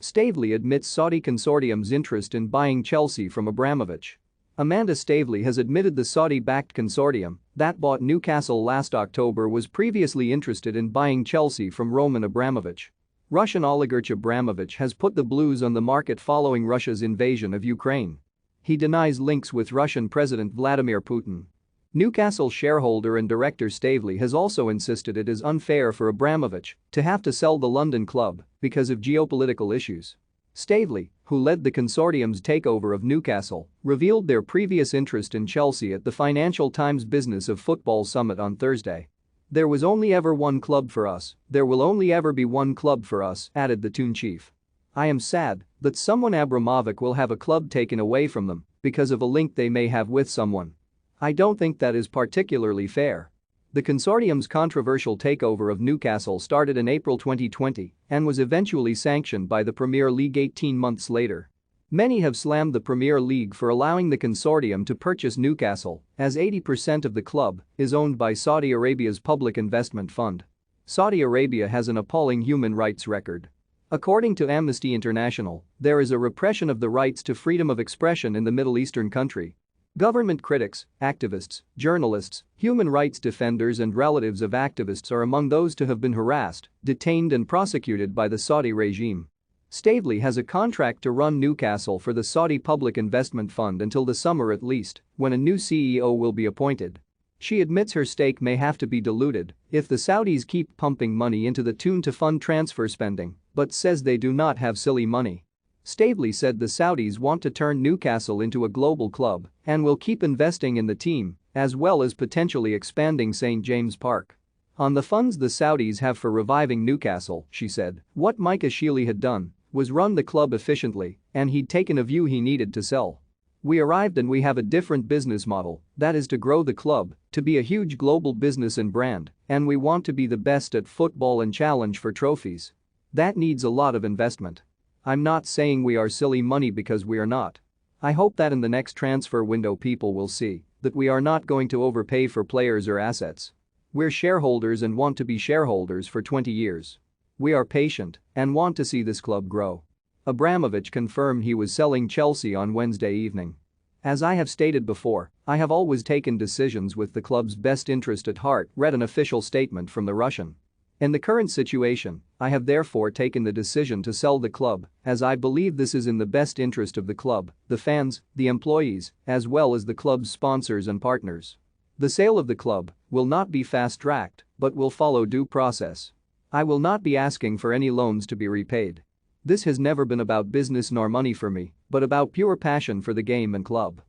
Staveley admits Saudi consortium's interest in buying Chelsea from Abramovich. Amanda Staveley has admitted the Saudi-backed consortium that bought Newcastle last October was previously interested in buying Chelsea from Roman Abramovich. Russian oligarch Abramovich has put the Blues on the market following Russia's invasion of Ukraine. He denies links with Russian President Vladimir Putin. Newcastle shareholder and director Staveley has also insisted it is unfair for Abramovich to have to sell the London club because of geopolitical issues. Staveley, who led the consortium's takeover of Newcastle, revealed their previous interest in Chelsea at the Financial Times Business of Football Summit on Thursday. "There was only ever one club for us, there will only ever be one club for us," added the Toon chief. "I am sad that someone Abramovich will have a club taken away from them because of a link they may have with someone. I don't think that is particularly fair." The consortium's controversial takeover of Newcastle started in April 2020 and was eventually sanctioned by the Premier League 18 months later. Many have slammed the Premier League for allowing the consortium to purchase Newcastle, as 80% of the club is owned by Saudi Arabia's public investment fund. Saudi Arabia has an appalling human rights record. According to Amnesty International, there is a repression of the rights to freedom of expression in the Middle Eastern country. Government critics, activists, journalists, human rights defenders and relatives of activists are among those to have been harassed, detained and prosecuted by the Saudi regime. Staveley has a contract to run Newcastle for the Saudi Public Investment Fund until the summer at least, when a new CEO will be appointed. She admits her stake may have to be diluted if the Saudis keep pumping money into the Toon to fund transfer spending, but says they do not have silly money. Staveley said the Saudis want to turn Newcastle into a global club and will keep investing in the team, as well as potentially expanding St. James Park. On the funds the Saudis have for reviving Newcastle, she said, what Micah Shealy had done was run the club efficiently and he'd taken a view he needed to sell. We arrived and we have a different business model, that is to grow the club, to be a huge global business and brand, and we want to be the best at football and challenge for trophies. That needs a lot of investment. I'm not saying we are silly money because we are not. I hope that in the next transfer window people will see that we are not going to overpay for players or assets. We're shareholders and want to be shareholders for 20 years. We are patient and want to see this club grow." Abramovich confirmed he was selling Chelsea on Wednesday evening. "As I have stated before, I have always taken decisions with the club's best interest at heart," read an official statement from the Russian. "In the current situation, I have therefore taken the decision to sell the club as I believe this is in the best interest of the club, the fans, the employees, as well as the club's sponsors and partners. The sale of the club will not be fast-tracked but will follow due process. I will not be asking for any loans to be repaid. This has never been about business nor money for me, but about pure passion for the game and club.